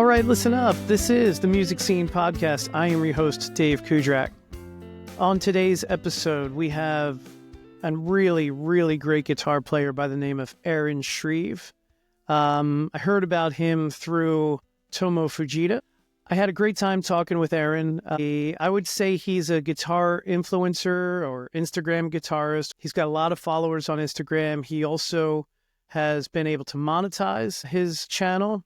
right, listen up. This is the Music Scene Podcast. I am your host, Dave Cudrak. On today's episode, we have a really, really great guitar player by the name of Ahren Shreeve. I heard about him through Tomo Fujita. I had a great time talking with Ahren. I would say he's a guitar influencer or Instagram guitarist. He's got a lot of followers on Instagram. He also has been able to monetize his channel.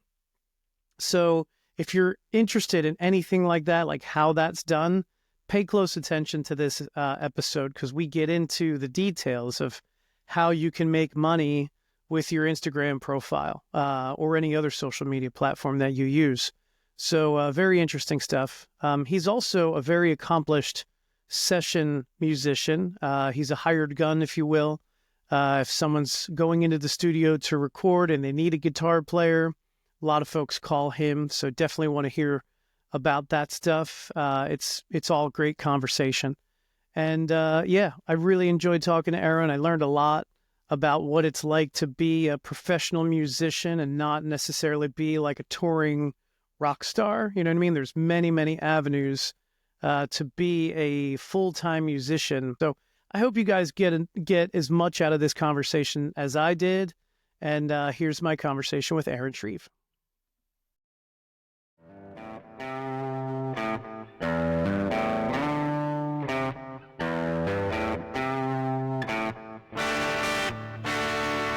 So if you're interested in anything like that, like how that's done, pay close attention to this episode, because we get into the details of how you can make money with your Instagram profile or any other social media platform that you use. So very interesting stuff. He's also a very accomplished session musician. He's a hired gun, if you will. If someone's going into the studio to record and they need a guitar player, a lot of folks call him. So definitely want to hear about that stuff. It's all great conversation. And I really enjoyed talking to Ahren. I learned a lot about what it's like to be a professional musician and not necessarily be like a touring rock star. You know what I mean? There's many, many avenues to be a full-time musician. So I hope you guys get as much out of this conversation as I did. And here's my conversation with Ahren Shreeve.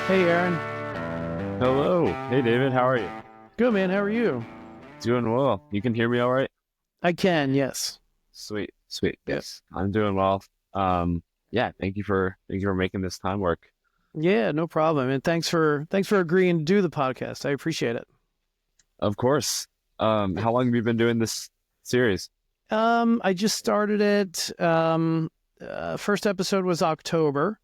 Hey, Ahren. Hello. Hey, David. How are you? Good, man. How are you? Doing well. You can hear me all right? I can, yes. Sweet. Yes, I'm doing well. Thank you for making this time work. Yeah, no problem. And thanks for agreeing to do the podcast. I appreciate it. Of course. How long have you been doing this series? I just started it. First episode was October.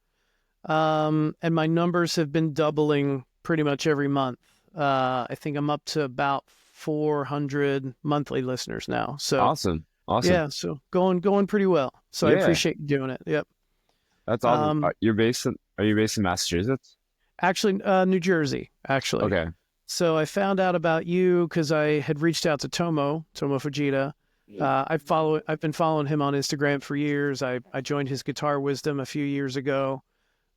And my numbers have been doubling pretty much every month. I think I'm up to about 400 monthly listeners now. So Awesome. Yeah, so going pretty well. So I appreciate you doing it. Yep. That's awesome. Are you based in Massachusetts? Actually, New Jersey, actually. Okay. So I found out about you because I had reached out to Tomo Fujita. I've been following him on Instagram for years. I joined his Guitar Wisdom a few years ago.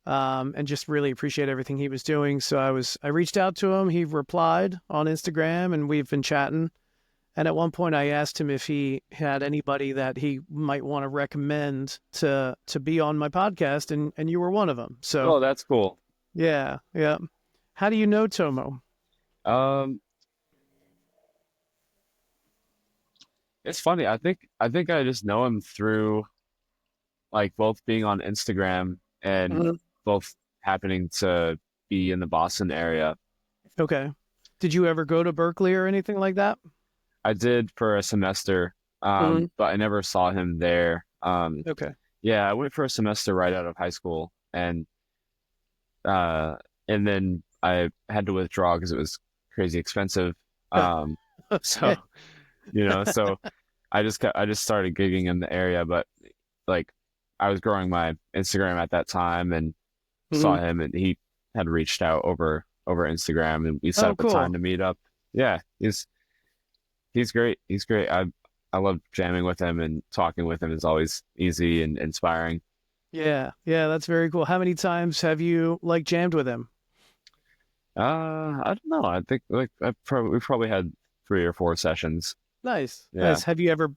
And just really appreciate everything he was doing. So I reached out to him. He replied on Instagram, and we've been chatting. And at one point I asked him if he had anybody that he might want to recommend to be on my podcast, and you were one of them. So that's cool. Yeah. How do you know Tomo? It's funny. I think I just know him through like both being on Instagram and both happening to be in the Boston area. Okay. Did you ever go to Berkeley or anything like that? I did for a semester, but I never saw him there. Okay. Yeah, I went for a semester right out of high school, and then I had to withdraw because it was crazy expensive. Okay. So I just started gigging in the area, but like I was growing my Instagram at that time and saw him, and he had reached out over Instagram, and we set up a time to meet up. Yeah, he's great. He's great. I love jamming with him, and talking with him is always easy and inspiring. Yeah, that's very cool. How many times have you jammed with him? I don't know. I think we probably had 3 or 4 sessions. Nice. Yeah. Nice. Have you ever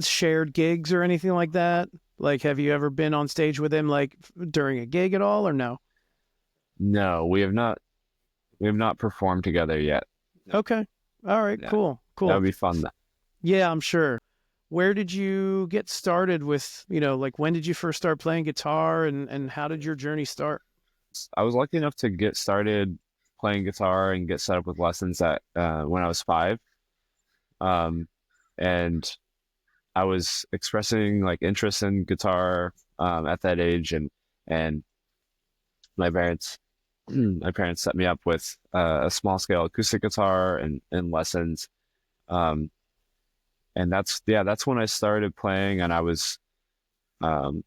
shared gigs or anything like that? Like, have you ever been on stage with him during a gig at all, or no? No, we have not performed together yet. Okay. All right. Yeah. Cool. That would be fun. Yeah, I'm sure. Where did you get started with, when did you first start playing guitar, and how did your journey start? I was lucky enough to get started playing guitar and get set up with lessons when I was 5. And I was expressing interest in guitar at that age, and my parents set me up with a small scale acoustic guitar and lessons. And that's when I started playing, and I was kind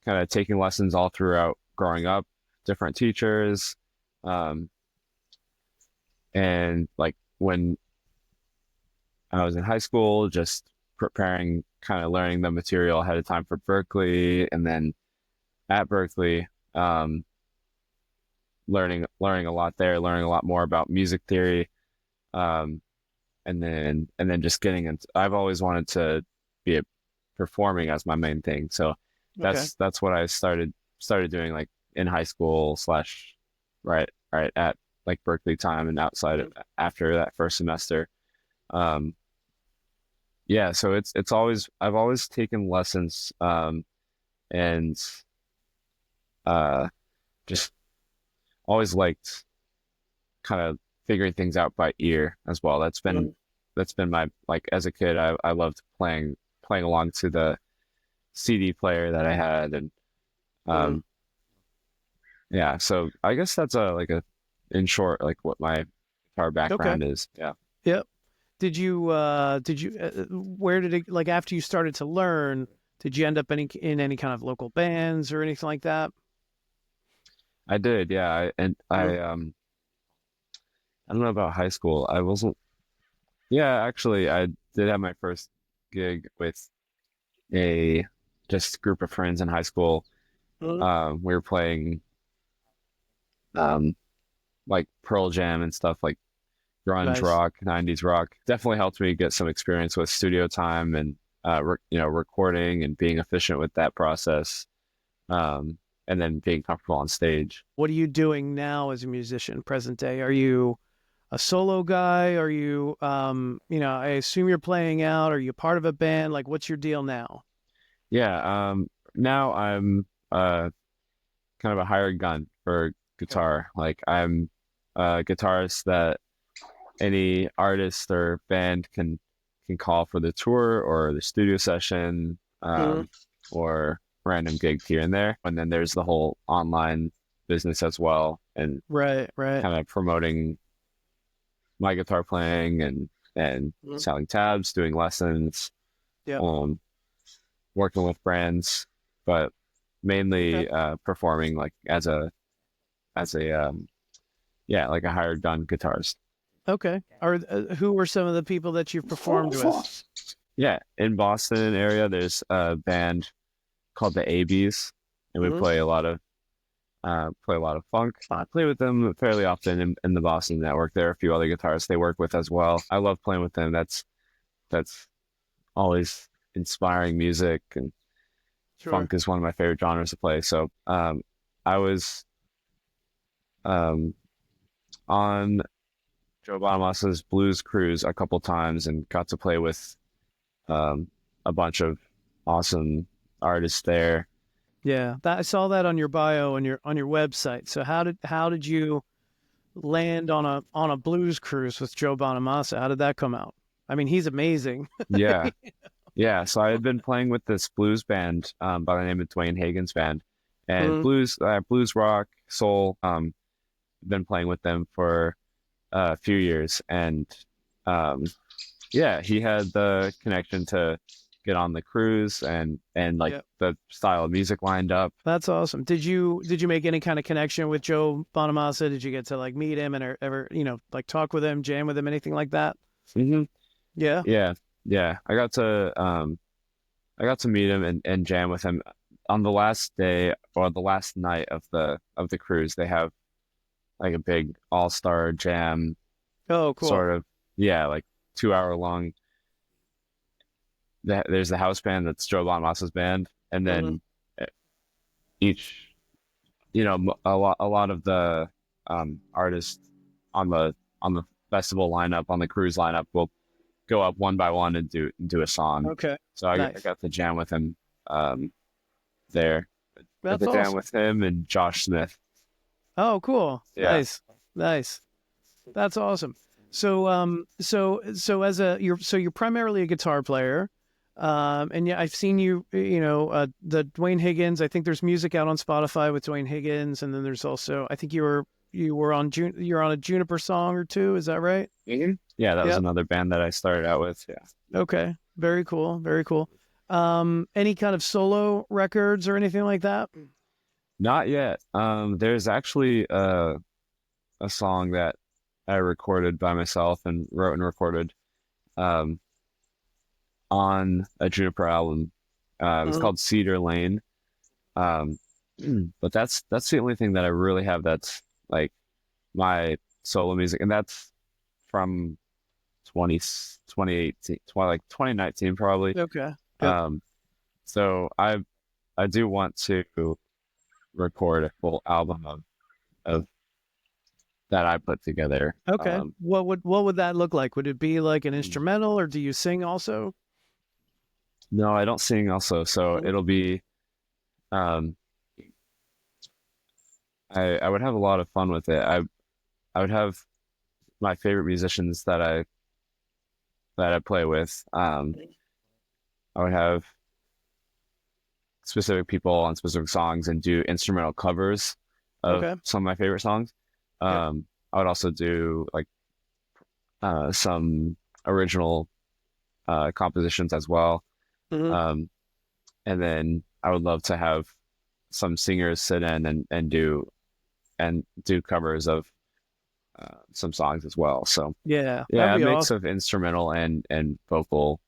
of taking lessons all throughout growing up, different teachers. And when I was in high school, just preparing, kind of learning the material ahead of time for Berkeley, and then at Berkeley, um, learning a lot there, learning a lot more about music theory, um, and then just getting into. I've always wanted to be performing as my main thing, so Okay. that's what I started doing like in high school slash right at like Berkeley time and outside of, after that first semester. Um, yeah, so it's always I've always taken lessons and uh just always liked kind of figuring things out by ear as well. Mhm. That's been my like as a kid I loved playing along to the CD player that I had and Mhm. um yeah, so I guess that's a like a in short like what my guitar Okay. background is. Yeah. Yep. Where did it, like, after you started to learn, did you end up in any kind of local bands or anything like that? I did, yeah. Mhm. I don't know about high school. I wasn't Yeah, actually I did have my first gig with a just group of friends in high school. Mhm. We were playing um like Pearl Jam and stuff like grunge Nice. rock, 90s rock. Definitely helped me get some experience with studio time and recording and being efficient with that process. And then being comfortable on stage. What are you doing now as a musician, present day? Are you a solo guy? Are you, I assume you're playing out. Are you part of a band? Like, what's your deal now? Yeah, now I'm kind of a hired gun for Okay. guitar. Like I'm a guitarist that any artist or band can call for the tour or the studio session, Mhm. or random gigs here and there. And then there's the whole online business as well, and Right, right. kind of promoting my guitar playing and Mhm. selling tabs, doing lessons, Yep. um, working with brands, but Okay. mainly performing like as a yeah, like a hired gun guitarist. Okay. Who were some of the people that you've performed with? Yeah, in Boston area, there's a band called the ABs, and we Mhm. play a lot of funk. I play with them fairly often in the Boston network. There are a few other guitarists they work with as well. I love playing with them. That's always inspiring music, and Sure. funk is one of my favorite genres to play. So I was um, on Joe Bonamassa's blues cruise a couple times and got to play with um, a bunch of awesome artists there. Yeah, that I saw that on your bio on your website. So how did you land on a blues cruise with Joe Bonamassa? How did that come out? I mean, he's amazing. Yeah, yeah. So I had been playing with this blues band by the name of Dwayne Hagen's band, and Mhm. blues rock, soul. Been playing with them for a few years, and um, yeah, he had the connection to get on the cruise and like Yep. the style of music lined up. That's awesome. Did you make any kind of connection with Joe Bonamassa? Did you get to like meet him and ever, like talk with him, jam with him, anything like that? Hmm. Yeah. Yeah, yeah. I got to meet him and jam with him on the last day or the last night of the cruise. They have like a big all-star jam Oh, cool. sort of, yeah, like 2 hour long. There's the house band that's Joe Bonmassa's band, and Hmm. then uh, each, a lot of the artists on the festival lineup, on the cruise lineup, will go up one by one and do a song. Okay. So I Nice. got to jam with him um, there. Got That's to jam awesome. with him and Josh Smith. Oh, cool. Yeah. Nice. Nice. That's awesome. So as you're primarily a guitar player, and yeah, I've seen you, the Dwayne Higgins. I think there's music out on Spotify with Dwayne Higgins, and then there's also I think you're on a Juniper song or two. Is that right? Mhm. Yeah, that was Yep. another band that I started out with. Yeah. Okay. Very cool. Very cool. Any kind of solo records or anything like that? Not yet. There's actually a song that I recorded by myself and wrote and recorded. on a Juniper album. It's Mhm. called Cedar Lane. Um, but that's the only thing that I really have that's like my solo music, and that's from 2018, like 2019 probably. Okay. Yep. Um, so I do want to record a full album of that I put together. Okay. What would that look like? Would it be like an Hmm. instrumental, or do you sing also? No, I don't sing also, so Mhm. it'll be um I would have a lot of fun with it. I would have my favorite musicians that I play with. I would have specific people on specific songs and do instrumental covers of Okay. some of my favorite songs. Yep. I would also do like some original compositions as well. Hmm. Um, and then I would love to have some singers sit in and do covers of some songs as well. So Yeah, that'd yeah, a be mix awesome. of instrumental and vocal.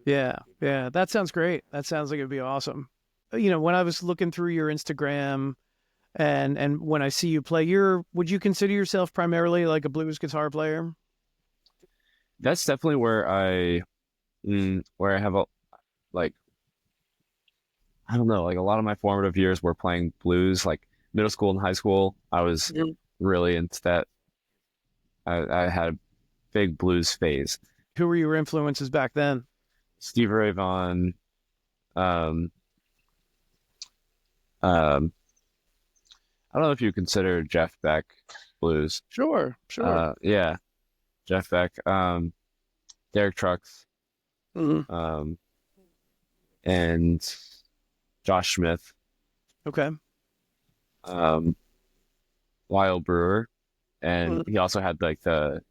Yeah, yeah, that sounds great. That sounds like it'd be awesome. When I was looking through your Instagram and when I see you play, would you consider yourself primarily like a blues guitar player? That's definitely where I have a like I don't know, like a lot of my formative years were playing blues. Like middle school and high school, I was Mhm. really into that. I had a big blues phase. Who were your influences back then? Stevie Ray Vaughan, um, um, I don't know if you consider Jeff Beck blues. Sure, sure. Yeah, Jeff Beck, Derek Trucks, Hmm. um, and Josh Smith, Okay. um, Lyle Brewer, and Mhm. he also had like the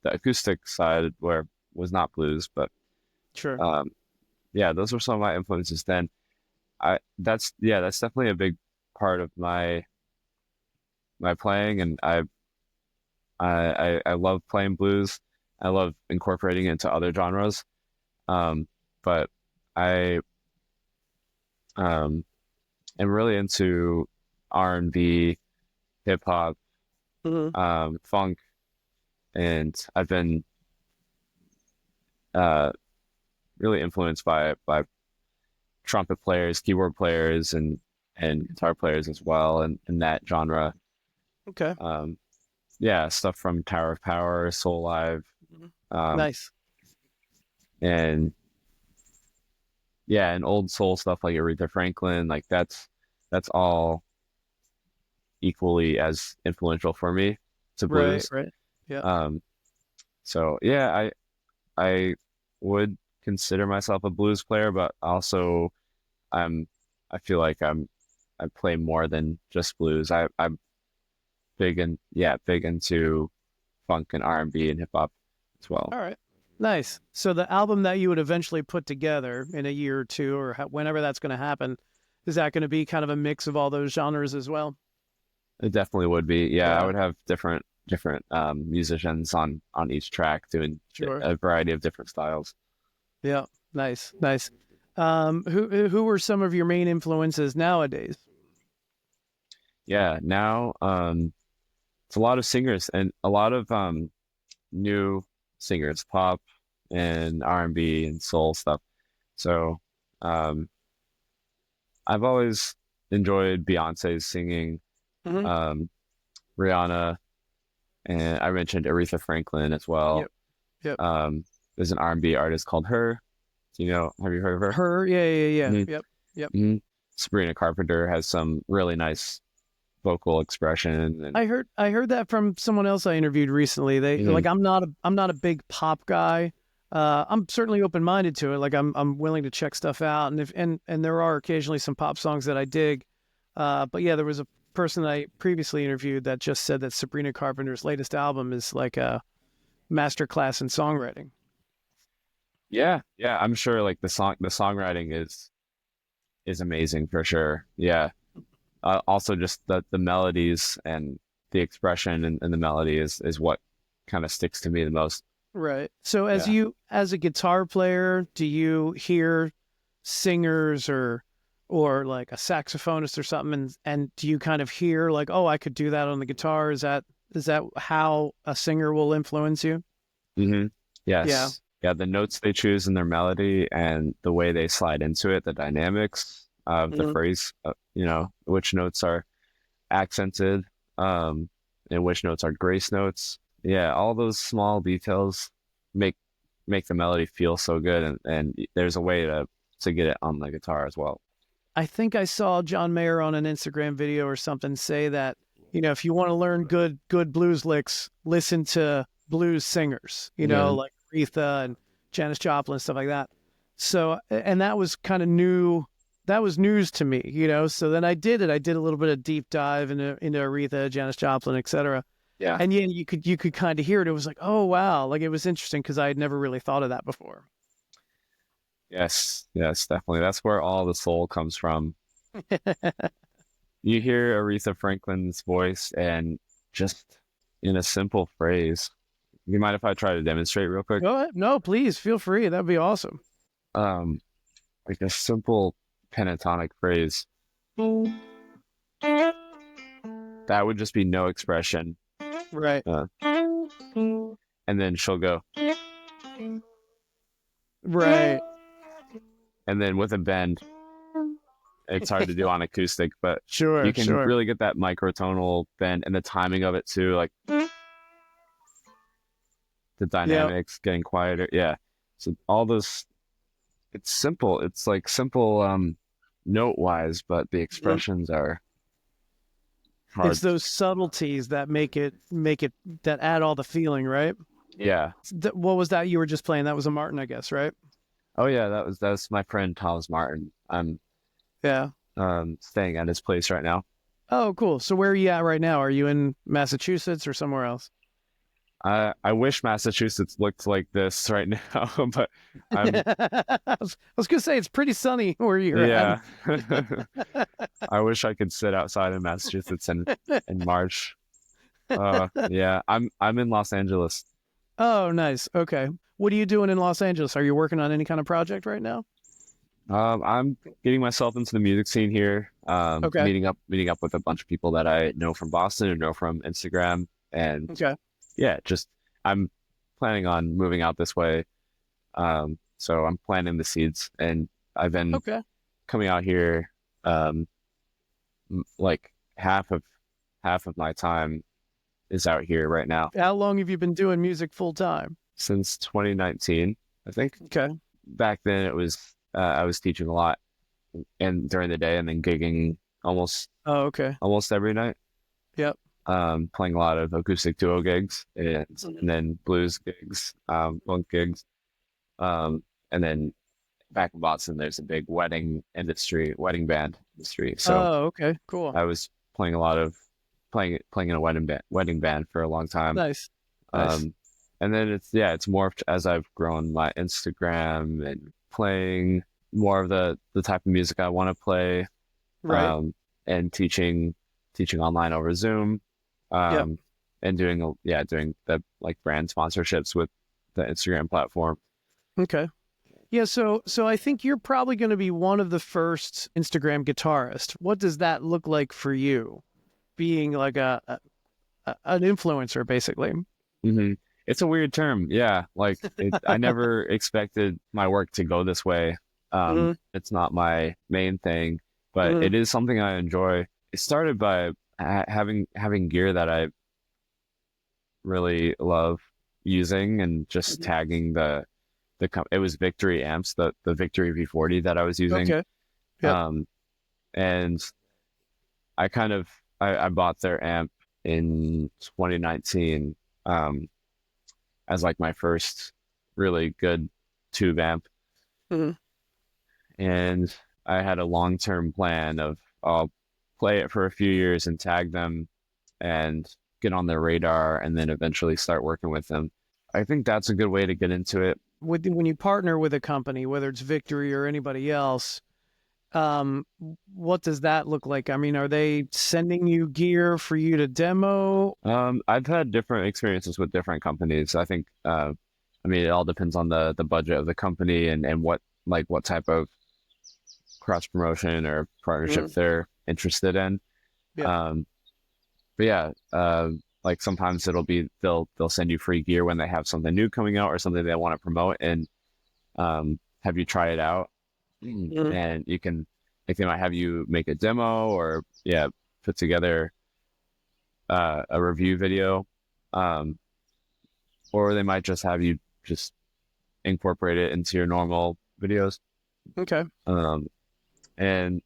acoustic side where was not blues, but Sure. um, yeah, those were some of my influences then. That's definitely a big part of my playing, and I love playing blues. I love incorporating it into other genres. But I am really into R&B, hip hop, Hmm. funk, and I've been uh really influenced by trumpet players, keyboard players, and guitar players as well, and in that genre. Okay. Um, yeah, stuff from Tower of Power, Soul Live, Mhm. um, Nice. and yeah, and old soul stuff like Aretha Franklin. Like that's all equally as influential for me to Right, blues. right. Yeah. Um, so yeah, I would consider myself a blues player, but also I'm I feel like I play more than just blues. I'm big into funk and R&B and hip hop as well. All right. Nice. So the album that you would eventually put together in a year or two, or whenever that's going to happen, is that going to be kind of a mix of all those genres as well? It definitely would be. Yeah, I Yeah. would have different musicians on each track doing Sure. a variety of different styles. Yeah. Nice. Nice. Who were some of your main influences nowadays? Yeah, now it's a lot of singers and a lot of new singers, pop and R&B and soul stuff. So um I've always enjoyed Beyonce's singing, Hmm. um Rihanna, and I mentioned Aretha Franklin as well. Yep. Yep. Um there's an R&B artist called Her. Do you know, have you heard of her? Her. Yeah. Yeah. Yeah. Hmm. Yep. Yep. Hmm. Sabrina Carpenter has some really nice vocal expression and I heard that from someone else I interviewed recently. They Mhm. like I'm not a big pop guy. I'm certainly open minded to it. Like I'm willing to check stuff out, and if and there are occasionally some pop songs that I dig. But yeah, there was a person I previously interviewed that just said that Sabrina Carpenter's latest album is like a master class in songwriting. Yeah, I'm sure like the songwriting is amazing for sure. Yeah. Also just the melodies and the expression and the melody is what kind of sticks to me the most. Right. So Yeah. as a guitar player, do you hear singers or like a saxophonist or something, and do you kind of hear like, oh, I could do that on the guitar? Is that how a singer will influence you? hmm Yeah. Yes. Yeah, the notes they choose in their melody and the way they slide into it, the dynamics of the Mhm. phrase, which notes are accented, and which notes are grace notes. Yeah, all those small details make make the melody feel so good, and there's a way to get it on the guitar as well. I think I saw John Mayer on an Instagram video or something say that, if you want to learn good blues licks, listen to blues singers, hmm like Aretha and Janis Joplin, stuff like that. So, and that was kind of new. That was news to me, So then I did it. I did a little bit of deep dive into Aretha, Janis Joplin, etc. Yeah. And yeah, you could kind of hear it. It was like, oh wow, like it was interesting because I had never really thought of that before. Yes. Yes, definitely. That's where all the soul comes from. You hear Aretha Franklin's voice and just in a simple phrase. You mind if I try to demonstrate real quick? Go ahead. No, please feel free. That'd be awesome. Um, like a simple pentatonic phrase. That would just be no expression. Right. Uh, and then she'll go, Right. and then with a bend, it's hard to do on acoustic, but you Sure, can sure. really get that microtonal bend and the timing of it too, like the Yeah. dynamics getting quieter. Yeah. So all those, it's simple. It's like simple note wise, but the Mhm. expressions are It's hard. those subtleties that make it that add all the feeling, right? Yeah. What was that you were just playing? That was a Martin, I guess, right? Oh yeah, that's my friend Thomas Martin. I'm Yeah. staying at his place right now. Oh, cool. So where are you at right now? Are you in Massachusetts or somewhere else? I wish Massachusetts looked like this right now, but I'm I was gonna say it's pretty sunny where you're at. yeah. I wish I could sit outside in Massachusetts in March. Yeah, I'm in Los Angeles. Oh, nice. Okay. What are you doing in Los Angeles? Are you working on any kind of project right now? I'm getting myself into the music scene here. Okay. Meeting up with a bunch of people that I know from Boston and know from Instagram, and Okay. yeah, just I'm planning on moving out this way. So I'm planting the seeds, and I've been Okay. coming out here, um, like half of my time is out here right now How long have you been doing music full time? since 2019, I think. Okay. Back then it was I was teaching a lot and during the day and then gigging almost Oh, okay. almost every night. Yep. Playing a lot of acoustic duo gigs and then blues gigs, funk gigs. Um, and then back in Boston, there's a big wedding band industry. So Oh, okay. Cool. I was playing a lot of playing in a wedding band for a long time. Nice. Nice. Um, and then it's morphed as I've grown my Instagram and playing more of the type of music I want to play, Right. um, and teaching online over Zoom, Yep. um, and doing the like brand sponsorships with the Instagram platform. Okay. Yeah, so I think you're probably going to be one of the first Instagram guitarists. What does that look like for you, being like an influencer, basically? hmm It's a weird term, yeah. Like I never expected my work to go this way. Hmm. It's not my main thing, but Hmm. it is something I enjoy. It started by having gear that I really love using and just tagging it was Victory amps, the Victory V40 that I was using. Okay. Yep. Um, and I kind of I bought their amp in 2019 as like my first really good tube amp, Hmm. and I had a long-term plan of I'll play it for a few years and tag them and get on their radar and then eventually start working with them. I think that's a good way to get into it. When you partner with a company, whether it's Victory or anybody else, um, what does that look like? I mean, are they sending you gear for you to demo? I've had different experiences with different companies. I think I mean, it all depends on the budget of the company and what type of cross promotion or partnership Mhm. they're interested in. Yep. Um, but yeah, like sometimes they'll send you free gear when they have something new coming out or something they want to promote and have you try it out. Mhm. And you can, like, they might have you make a demo or yeah, put together a review video, um, or they might just have you just incorporate it into your normal videos. Okay. Um, and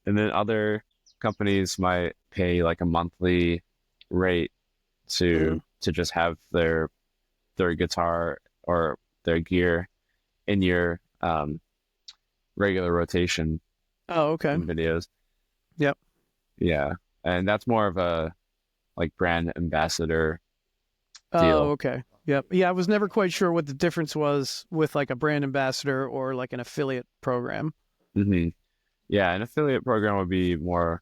and then other companies might pay like a monthly rate Mhm. to just have their guitar or their gear in your regular rotation Oh, okay. in videos. Yep. Yeah, and that's more of a like brand ambassador Oh, deal. okay. Yep. Yeah, I was never quite sure what the difference was with like a brand ambassador or like an affiliate program. Hmm. Yeah, an affiliate program would be more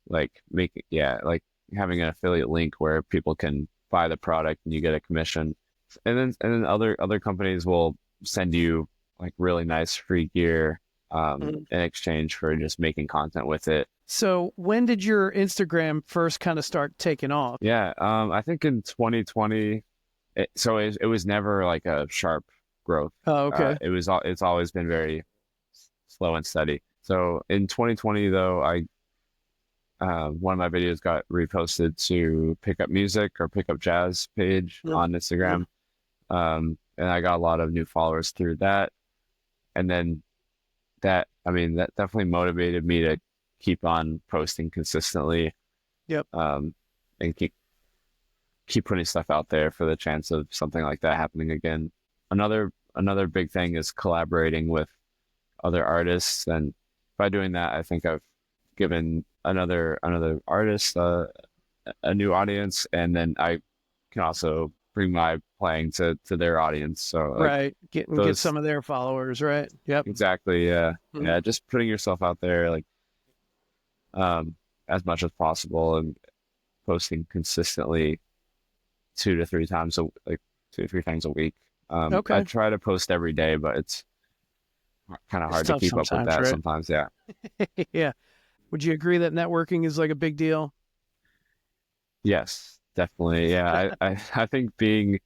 like like having an affiliate link where people can buy the product and you get a commission. And then other companies will send you like really nice free gear Mhm. in exchange for just making content with it. So, when did your Instagram first kind of start taking off? Yeah, I think in 2020, it was never like a sharp growth. Oh, okay. It's always been very slow and steady. So in 2020 though, I one of my videos got reposted to Pick Up Music or Pick Up Jazz page Mhm. on Mhm. Instagram. And I got a lot of new followers through that. And then I mean, that definitely motivated me to keep on posting consistently, Yep. um, and keep putting stuff out there for the chance of something like that happening again. Another big thing is collaborating with other artists, and by doing that, I think I've given another artist a new audience, and then I can also bring my playing to their audience. So like Right. Get those some of their followers, right? Yep. exactly, yeah, Mhm. yeah, just putting yourself out there like um as much as possible and posting consistently 2 to 3 times like 2 to 3 times a week. I Okay. try to post every day, but it's kind of It's hard to tough keep up with sometimes, that right? sometimes. Yeah. Yeah. Would you agree that networking is like a big deal? Yes, definitely. Yeah, I think being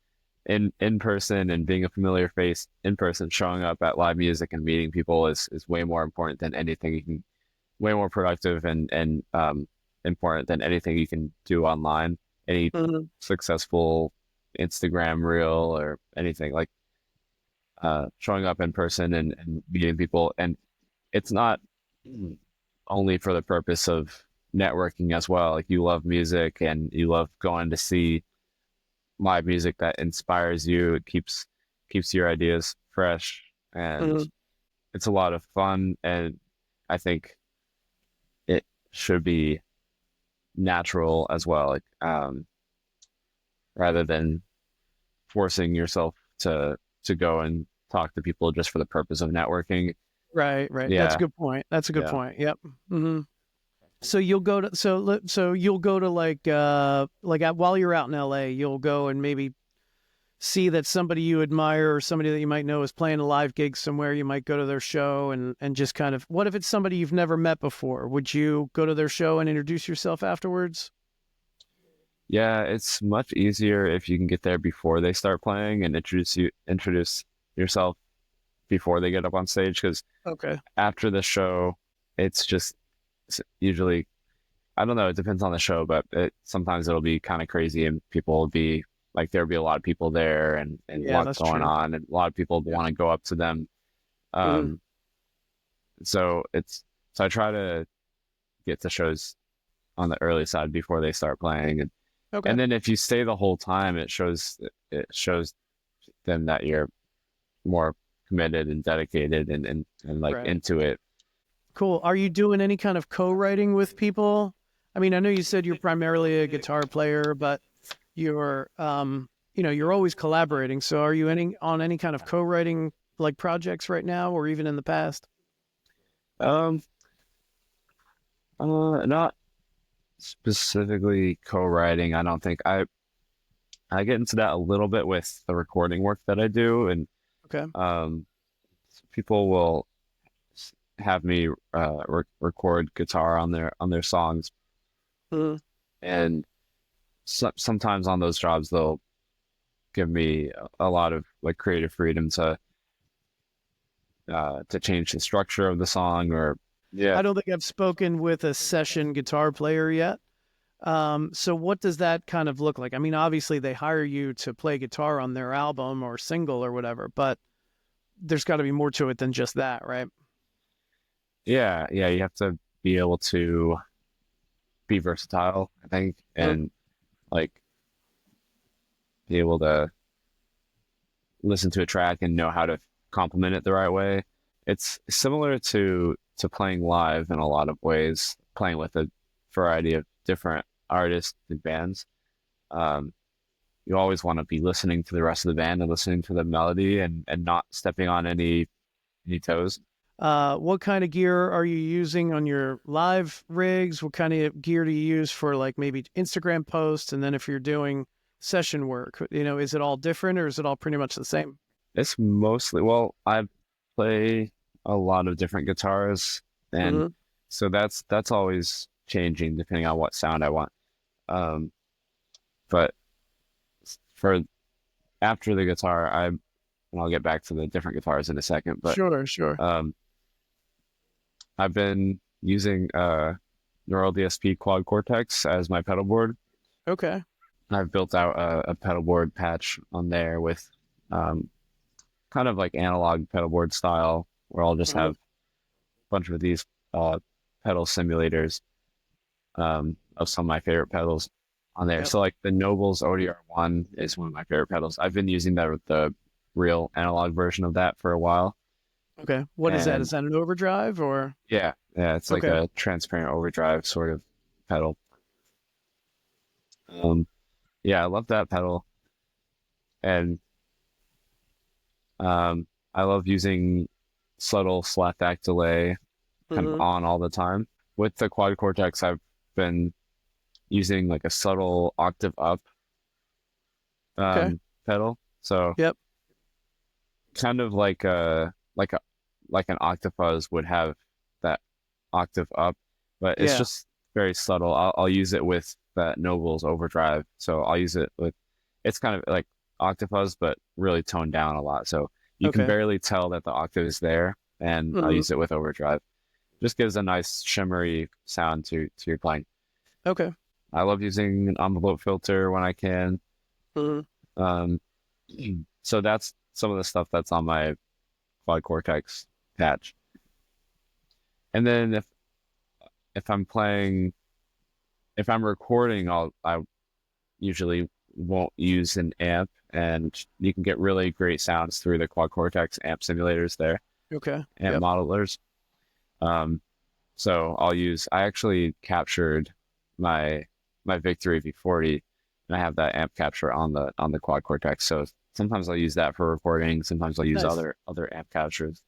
in person and being a familiar face in person, showing up at live music and meeting people is way more important than anything you can, way more productive and important than anything you can do online. Any Mhm. successful Instagram reel or anything like showing up in person and meeting people. And it's not only for the purpose of networking as well. Like you love music and you love going to see live music that inspires you. It keeps your ideas fresh and Mhm. it's a lot of fun. And I think it should be natural as well. Like rather than forcing yourself to go and talk to people just for the purpose of networking. Right, right. That's a Yeah, good point. That's a good yeah. point. Yep. Hmm. So you'll go to so you'll go to while you're out in LA, you'll go and maybe see that somebody you admire or somebody that you might know is playing a live gig somewhere. You might go to their show and just kind of, what if it's somebody you've never met before? Would you go to their show and introduce yourself afterwards? Yeah, it's much easier if you can get there before they start playing and introduce yourself before they get up on stage because Okay. after the show, it's usually I don't know, it depends on the show, but sometimes it'll be kind of crazy and people will be like there'll be a lot of people there and Yeah, lots that's going true. on and a lot of people Yeah. want to go up to them. Hmm. Um, so it's so I try to get to shows on the early side before they start playing Okay. and then if you stay the whole time, it shows them that you're more committed and dedicated and like Right. into it. Cool. Are you doing any kind of co-writing with people? I mean, I know you said you're primarily a guitar player, but you're you're always collaborating. So are you on any kind of co-writing like projects right now or even in the past? Um, not specifically co-writing. I don't think I get into that a little bit with the recording work that I do, and Okay. people will have me record guitar on their songs, Mhm. and sometimes on those jobs they'll give me a lot of like creative freedom to change the structure of the song, or yeah. I don't think I've spoken with a session guitar player yet. So what does that kind of look like? I mean, obviously they hire you to play guitar on their album or single or whatever, but there's got to be more to it than just that, right? Yeah, you have to be able to be versatile, I think, Mm. and like be able to listen to a track and know how to complement it the right way. It's similar to playing live in a lot of ways, playing with a variety of different artists and bands. Um, you always want to be listening to the rest of the band and listening to the melody, and not stepping on any toes. What kind of gear are you using on your live rigs? What kind of gear do you use for like maybe Instagram posts? And then if you're doing session work, is it all different or is it all pretty much the same? It's mostly, well, I play a lot of different guitars, and Hmm. so that's always changing depending on what sound I want. Um, but for after the guitar, and I'll get back to the different guitars in a second, but Sure, sure. um, I've been using Neural DSP Quad Cortex as my pedal board. Okay. I've built out a pedal board patch on there with um, kind of like analog pedal board style, where I'll just Hmm. have a bunch of these uh, pedal simulators of some of my favorite pedals on there. Yep. So like the Nobles ODR1 is one of my favorite pedals. I've been using the real analog version of that for a while. Okay. What is that? Is And that an overdrive or? yeah, it's like Okay. a transparent overdrive sort of pedal. Um, yeah, I love that pedal. And I love using subtle slapback delay kind of Hmm. on all the time. With the Quad Cortex, I've been using like a subtle octave up Okay. pedal. So Yep. kind of like an octafuzz would have that octave up, but it's Yeah. just very subtle. I'll use it with that Noble's overdrive. So I'll use it with, it's kind of like octafuzz, but really toned down a lot. So you can Okay. barely tell that the octave is there, and I'll Hmm. use it with overdrive. Just gives a nice shimmery sound to your playing. Okay. I love using an envelope filter when I can. Hmm. Um, so that's some of the stuff that's on my Quad Cortex patch. And then if I'm playing, if I'm recording, I usually won't use an amp, and you can get really great sounds through the Quad Cortex amp simulators there, Okay. amp Yep. modelers. Um, so I actually captured my Victory V40, and I have that amp capture on the Quad Cortex. So sometimes I'll use that for recording. Sometimes I'll use Nice. other amp captures.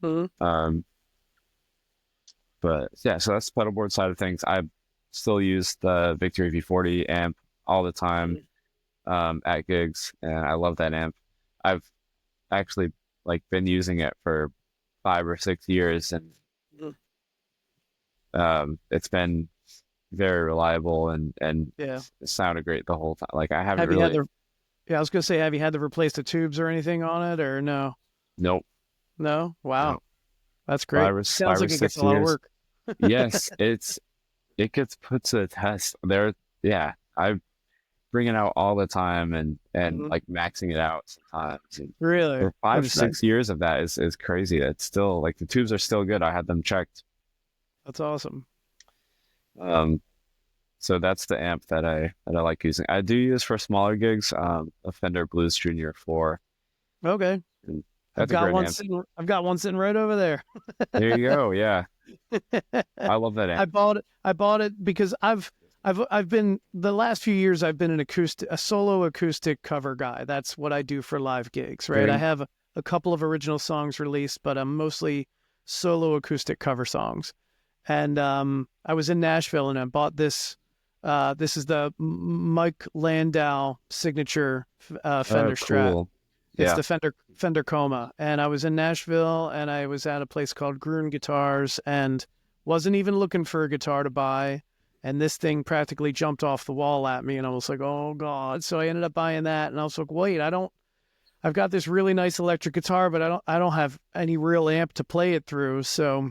Hmm. Um, but yeah, so that's the pedal board side of things. I still use the Victory V40 amp all the time at gigs, and I love that amp. I've actually like been using it for 5 or 6 years, and Hmm. it's been very reliable, and Yeah. it sounded great the whole time. Like I haven't Have you had really, the? Yeah, I was gonna say, have you had to replace the tubes or anything on it, or no? nope, No. no, Wow, that's great. five Sounds or like it gets six a lot of years. work. Yes, it gets put to the test. Yeah, I bring it out all the time, and Hmm. like maxing it out sometimes. And Really, for five that's six nice. years of that is crazy. It's still like the tubes are still good. I had them checked. That's awesome. Um, so that's the amp that I like using. I do use for smaller gigs, a Fender Blues Junior 4. Okay, And I've that's a got great one amp. sitting. I've got one sitting right over there. There you go. Yeah, I love that I amp. bought it. I bought it because I've been the last few years I've been a solo acoustic cover guy. That's what I do for live gigs, right? I Very have a couple of original songs released, but I'm mostly solo acoustic cover songs. And I was in Nashville and I bought this This is the Mike Landau signature Oh, Fender Strat. cool. It's Yeah. the Fender Coma. And I was in Nashville, and I was at a place called Gruen Guitars, and wasn't even looking for a guitar to buy. And this thing practically jumped off the wall at me, and I was like, "Oh God!" So I ended up buying that, and I was like, "Wait, I don't. I've got this really nice electric guitar, but I don't have any real amp to play it through." So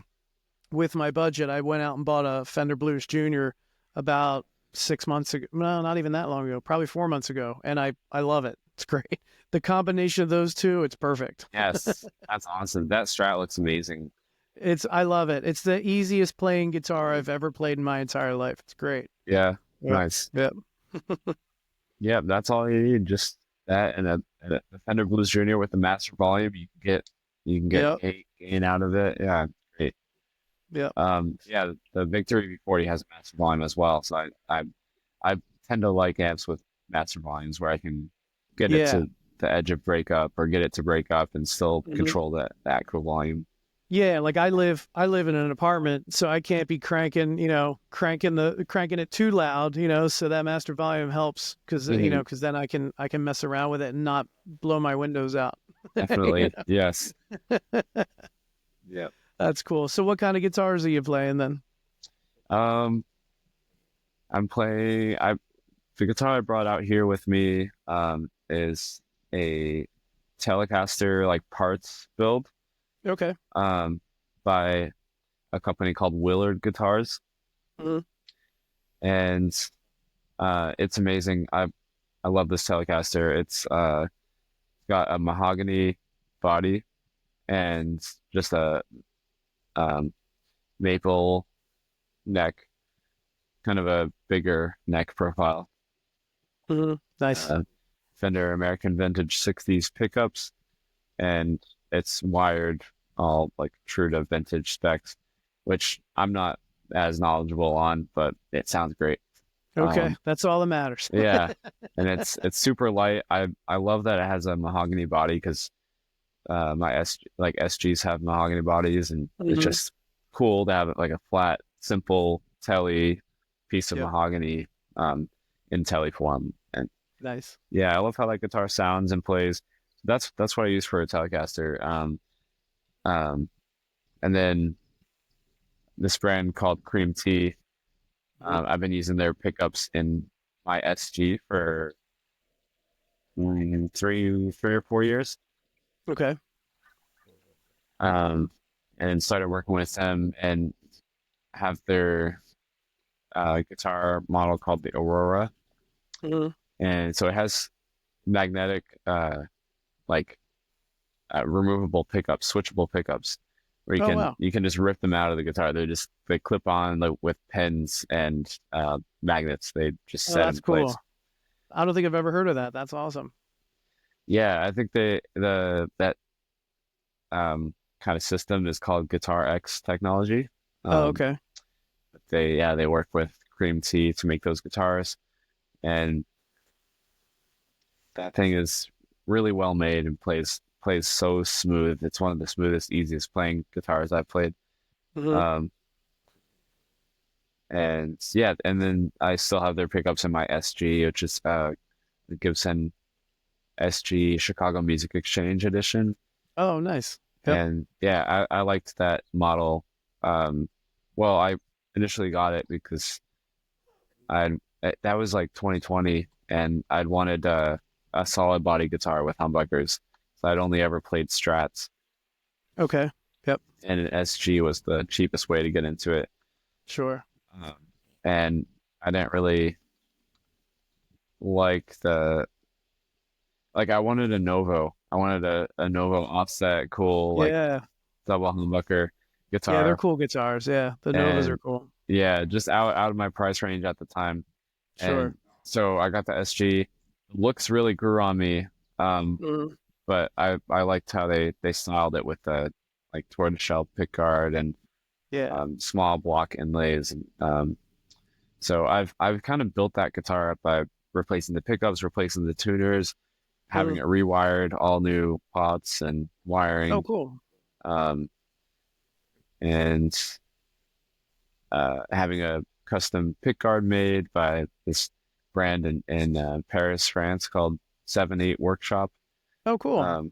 with my budget, I went out and bought a Fender Blues Junior about 6 months ago. No, not even that long ago, probably 4 months ago. And I love it. It's great. The combination of those two, it's perfect. Yes. That's awesome. That Strat looks amazing. I love it. It's the easiest playing guitar I've ever played in my entire life. It's great. Yeah. Yep. Nice. Yep. Yeah. That's all you need. Just that and a Fender Blues Junior with the master volume. You can get Yep. gain out of it. Yeah. Great. Yep. Yeah. The Victory V40 has a master volume as well. So I tend to like amps with master volumes where I can get it Yeah. to the edge of breakup or get it to break up and still Mhm. control the actual volume. Yeah, like I live in an apartment, so I can't be cranking it too loud, so that master volume helps because Mhm. because then I can mess around with it and not blow my windows out. You Definitely. Yes. know? Yeah. That's cool. So what kind of guitars are you playing then? Um, I'm playing. The guitar I brought out here with me is a Telecaster like parts build Okay. um by a company called Willard Guitars, Mhm. and it's amazing. I love this Telecaster. It's got a mahogany body and just a um maple neck, kind of a bigger neck profile. Mhm. Nice. Uh, Fender American Vintage 60s pickups, and it's wired all like true to vintage specs, which I'm not as knowledgeable on, but it sounds great. Okay, Um, that's all that matters. yeah, and it's super light. I love that it has a mahogany body because my SGs have mahogany bodies, and it's Hmm. just cool to have like a flat, simple telly piece of Yep. mahogany um, in telly form. And Nice. yeah, I love how that guitar sounds and plays. That's what I use for a Telecaster. Um, and then this brand called Cream Tea. Mhm. I've been using their pickups in my SG for 3 or 4 years. Okay. Um, and started working with them and have their guitar model called the Aurora. Hmm. And so it has magnetic, like removable pickups, switchable pickups, where Oh wow. you can just rip them out of the guitar. They clip on like with pins and magnets. They just Oh, set that's in place. cool. I don't think I've ever heard of that. That's awesome. Yeah, I think the that kind of system is called Guitar X technology. Oh, Um, okay. they work with Cream Tea to make those guitars, and that thing is really well made and plays so smooth. It's one of the smoothest, easiest playing guitars I've played. Hmm. Um, and yeah, and then I still have their pickups in my SG, which is the Gibson SG Chicago Music Exchange edition. Oh, nice. Yep. And yeah, I liked that model. Um, well, I initially got it because I that was like 2020, and I'd wanted a solid body guitar with humbuckers. So I'd only ever played Strats, Okay. Yep. and an SG was the cheapest way to get into it. Sure. Um, and I didn't really like I wanted a Novo. I wanted a Novo offset, cool, like Yeah. double humbucker Yeah, they're guitar. cool guitars. Yeah, the Novas are And cool. yeah, just out of my price range at the time. Sure. And so I got the SG. Looks really grew on me. Um, Mhm. but I liked how they styled it with the like tortoiseshell pickguard and Yeah. small block inlays. And so I've kind of built that guitar up by replacing the pickups, replacing the tuners, having Mhm. it rewired, all new pots and Oh, wiring, cool. um, and having a custom pickguard made by this brand in Paris, France called 7-8 Workshop. Oh, cool.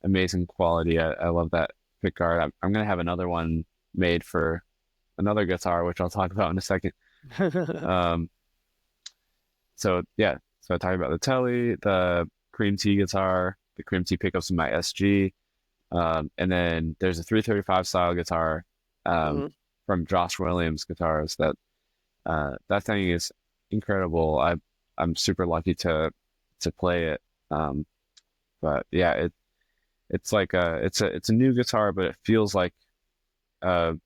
Amazing quality. I love that pickguard. I'm gonna have another one made for another guitar, which I'll talk about in a second. Um, so yeah, so I talked about the Tele, the Cream Tea guitar, the Cream Tea pickups in my SG, and then there's a 335 style guitar Mhm. from Josh Williams Guitars that thing is incredible. I'm super lucky to play it. But yeah, it's like it's a new guitar, but it feels like a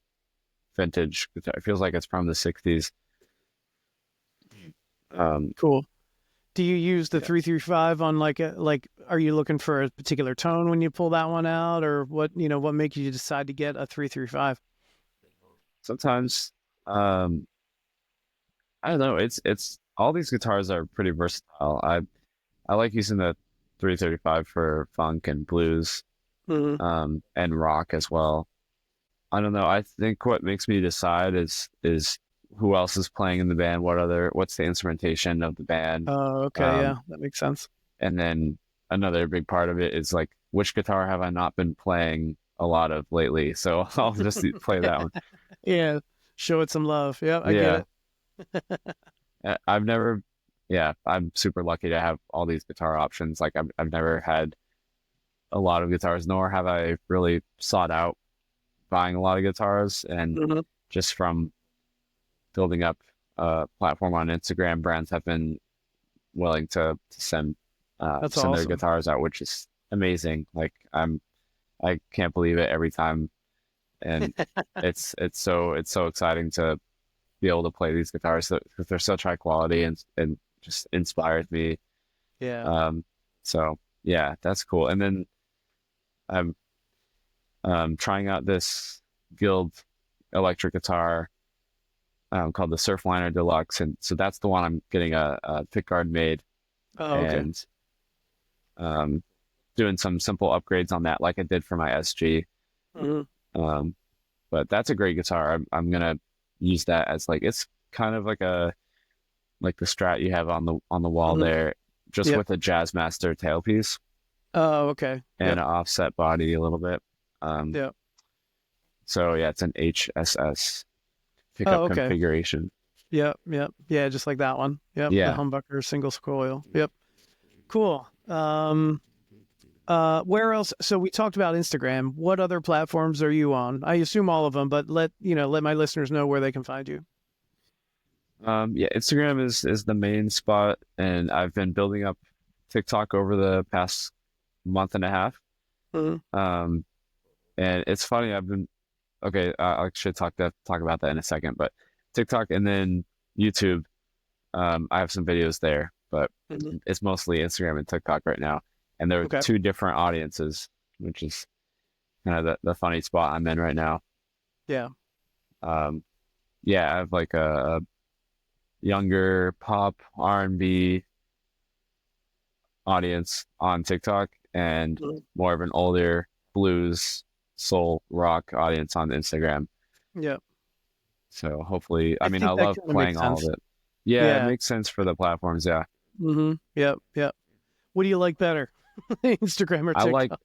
vintage guitar. It feels like it's from the 60s. Um, Cool. Do you use the yeah. 335 on like are you looking for a particular tone when you pull that one out, or what makes you decide to get a 335? Sometimes, um, I don't know. It's all these guitars are pretty versatile. I like using the 335 for funk and blues, Hmm. and rock as well. I don't know. I think what makes me decide is who else is playing in the band, what's the instrumentation of the band, Oh, okay, um, yeah, that makes sense. and then another big part of it is like which guitar have I not been playing a lot of lately? So I'll just play that one. Yeah, show it some love. Yeah, I get Yeah, it. I've never. Yeah, I'm super lucky to have all these guitar options. Like I've never had a lot of guitars, nor have I really sought out buying a lot of guitars. And Hmm. just from building up a platform on Instagram, brands have been willing to That's send their awesome. guitars out, which is amazing. Like I can't believe it every time, and it's so exciting to be able to play these guitars because they're such high quality and just inspires me. Yeah. Um, so yeah, that's cool. And then I'm trying out this Guild electric guitar called the Surfliner Deluxe, and so that's the one I'm getting a pickguard made Oh, okay. and um, doing some simple upgrades on that, like I did for my SG. Hmm. Um, but that's a great guitar. I'm gonna use that as like it's kind of like the Strat you have on the wall Hmm. there, just Yep. with a Jazzmaster tailpiece Oh, okay. and Yep. an offset body a little bit. Um, Yep. so yeah, it's an HSS Oh, pickup okay. configuration. Yep. Yep. Yeah, just like that one. Yep. The Yeah. humbucker single coil. Yep. Cool. Where else? So we talked about Instagram. What other platforms are you on? I assume all of them, but let my listeners know where they can find you. Yeah, Instagram is the main spot, and I've been building up TikTok over the past month and a half. Mhm. Um, and it's funny, I've been okay. I should talk about that in a second, but TikTok and then YouTube. I have some videos there, but Mhm. it's mostly Instagram and TikTok right now. And there are Okay. two different audiences, which is kind of the funny spot I'm in right now. Yeah. Um, yeah, I have like a younger pop R&B audience on TikTok and Mhm. more of an older blues, soul, rock audience on Instagram. Yeah. So hopefully, I I mean, I think that love kind of playing makes all sense. of it. Yeah, it Yeah. makes sense for the platforms. Yeah. Yep. Yep. What do you like better, Instagram or I like TikTok?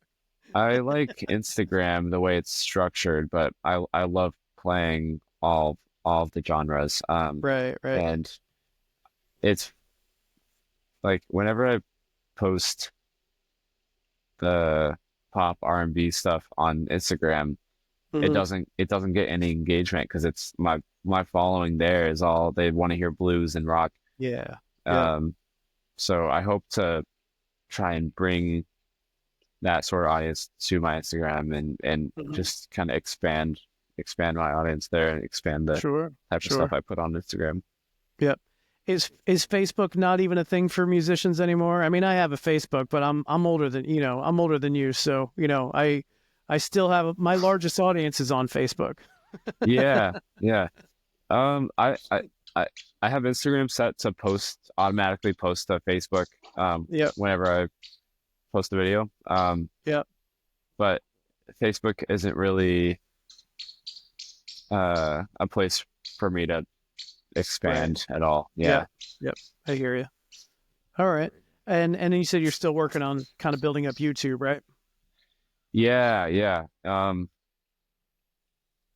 I like Instagram the way it's structured, but I love playing all of the genres. Right. Right. And it's like whenever I post the pop R&B stuff on Instagram, Hmm. it doesn't get any engagement because it's my following there is all they want to hear blues and rock. Yeah. Yep. Um, so I hope to try and bring that sort of audience to my Instagram and Hmm. just kind of expand my audience there and expand the Sure. type of stuff Sure. I put on Instagram. Yep. Is Facebook not even a thing for musicians anymore? I mean, I have a Facebook, but I'm older than I'm older than you, so I still have my largest audience is on Facebook. Yeah, yeah. Um, I I I I have Instagram set to automatically post to Facebook Yep. whenever I post a video. Yep. But Facebook isn't really a place for me to expand at all. Yeah. Yeah. Yep. I hear you. All right. And you said you're still working on kind of building up YouTube, right? Yeah. Yeah.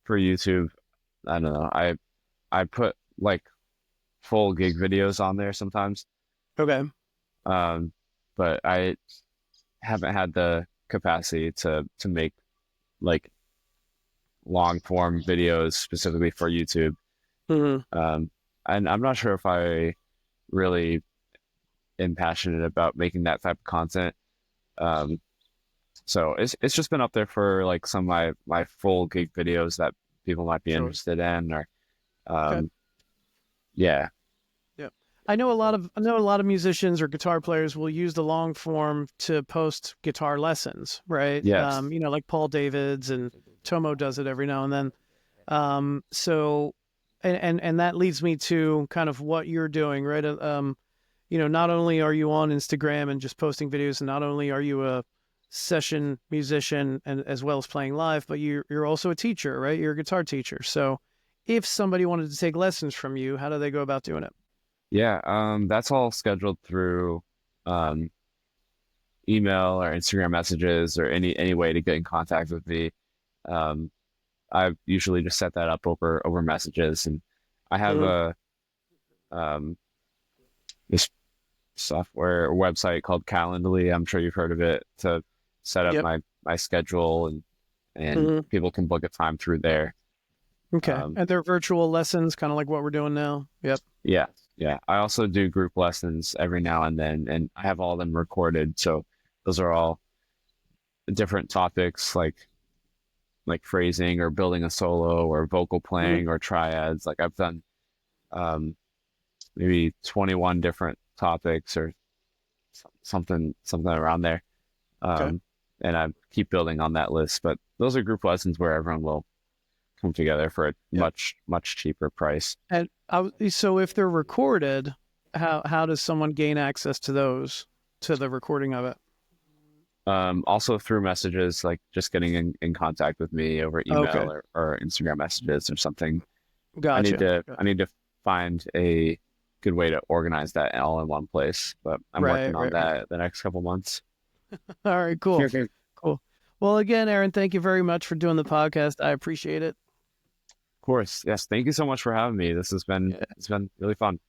For YouTube, I don't know. I put like full gig videos on there sometimes. Okay. Um, but I haven't had the capacity to make like long form videos specifically for YouTube. Hmm. Um, and I'm not sure if I really am passionate about making that type of content. Um, so it's just been up there for like some of my full gig videos that people might be Sure. interested in, or Okay. um, yeah, Yeah. I know a lot of musicians or guitar players will use the long form to post guitar lessons, right? yes, Like Paul Davids and Tomo does it every now and then. So and that leads me to kind of what you're doing, right? Not only are you on Instagram and just posting videos, and not only are you a session musician and as well as playing live, but you're also a teacher, right? You're a guitar teacher. So if somebody wanted to take lessons from you, how do they go about doing it? yeah. That's all scheduled through um, email or Instagram messages or any way to get in contact with me. Um, I've usually just set that up over messages, and I have Hmm. a um, this software or website called Calendly. I'm sure you've heard of it, to set up Yep. my schedule, and Hmm. people can book a time through there. Okay. Um, And they're virtual lessons, kind of like what we're doing now. Yep. yeah, yeah. I also do group lessons every now and then, and I have all of them recorded. So those are all different topics, like phrasing or building a solo or vocal Hmm. playing or triads. Like I've done um, maybe 21 different topics or something around there. Okay. Um, and I keep building on that list. But those are group lessons where everyone will come together for a Yep. much cheaper price. So if they're recorded, how does someone gain access to those, to the recording of it? Also through messages, like just getting in contact with me over Okay. email or Instagram messages or something. Gotcha. I need to find a good way to organize that all in one place, but I'm Right, working on right, right. that the next couple months. All right, cool. Of Cool. Well, again, Aaron, thank you very much for doing the podcast. I appreciate it. course. Yes. Thank you so much for having me. This has been Yeah. it's been really fun.